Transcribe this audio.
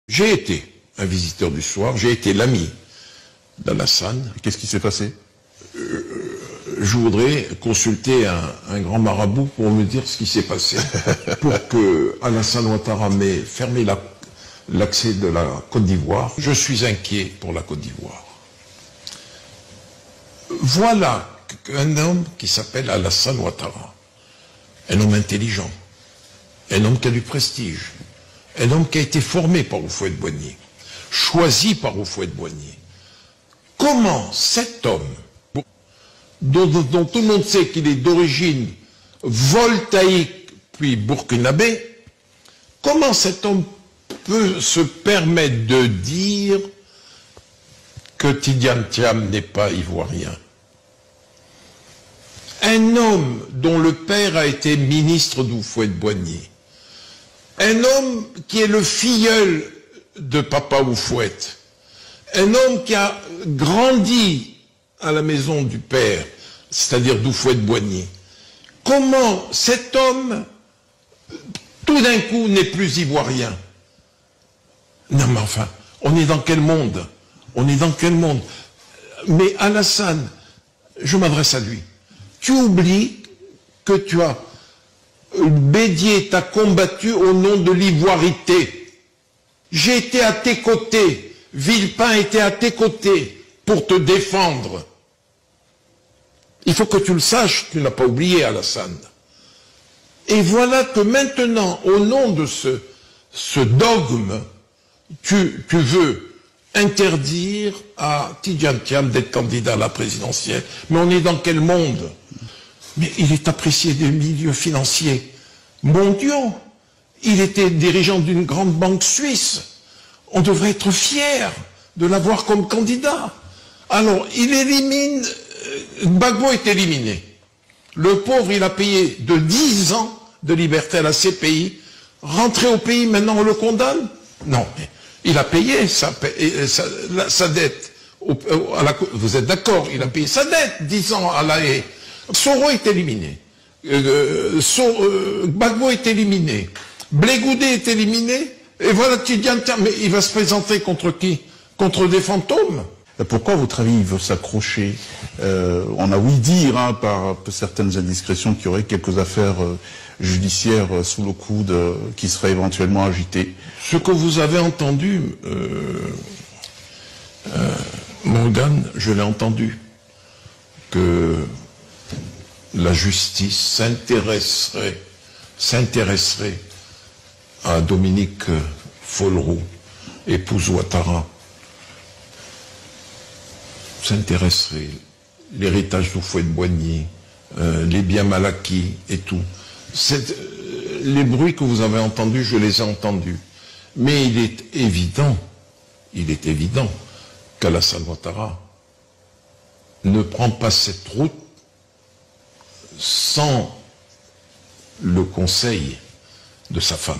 J'ai été un visiteur du soir, j'ai été l'ami d'Alassane. Qu'est-ce qui s'est passé? Je voudrais consulter un grand marabout pour me dire ce qui s'est passé, pour que Alassane Ouattara m'ait fermé l'accès de la Côte d'Ivoire. Je suis inquiet pour la Côte d'Ivoire. Voilà un homme qui s'appelle Alassane Ouattara, un homme intelligent, un homme qui a du prestige, un homme qui a été formé par Houphouët-Boigny, choisi par Houphouët-Boigny. Comment cet homme, dont tout le monde sait qu'il est d'origine voltaïque puis burkinabé, comment cet homme peut se permettre de dire que Tidiane Thiam n'est pas ivoirien? Un homme dont le père a été ministre d'Houphouët-Boigny, un homme qui est le filleul de papa Houphouët, un homme qui a grandi à la maison du père, c'est-à-dire d'Houphouët-Boigny. Comment cet homme, tout d'un coup, n'est plus ivoirien? Non mais enfin, on est dans quel monde? On est dans quel monde? Mais Alassane, je m'adresse à lui. Tu oublies que tu as Bédier t'a combattu au nom de l'ivoirité. J'ai été à tes côtés, Villepin était à tes côtés pour te défendre. Il faut que tu le saches, tu n'as pas oublié Alassane. Et voilà que maintenant, au nom de ce dogme, tu veux interdire à Tidiane Thiam d'être candidat à la présidentielle. Mais on est dans quel monde? Mais il est apprécié des milieux financiers mondiaux. Il était dirigeant d'une grande banque suisse. On devrait être fier de l'avoir comme candidat. Alors, il élimine... Gbagbo est éliminé. Le pauvre, il a payé de 10 ans de liberté à la CPI. Rentré au pays, maintenant on le condamne? Non, mais il a payé sa dette. Vous êtes d'accord? Il a payé sa dette, 10 ans à La Haye. Soro est éliminé. Gbagbo est éliminé. Blé Goudé est éliminé. Et voilà Tidiane Thiam. Mais il va se présenter contre qui? Contre des fantômes? Pourquoi, à votre avis, il veut s'accrocher? On a ouï dire, par certaines indiscrétions, qu'il y aurait quelques affaires judiciaires sous le coude qui seraient éventuellement agitées. Ce que vous avez entendu, Morgan, je l'ai entendu, que la justice s'intéresserait à Dominique Folleroux, épouse Ouattara, s'intéresserait l'héritage d'Houphouët-Boigny, les biens mal acquis et tout. Les bruits que vous avez entendus, je les ai entendus. Mais il est évident qu'Alassane Ouattara ne prend pas cette route sans le conseil de sa femme.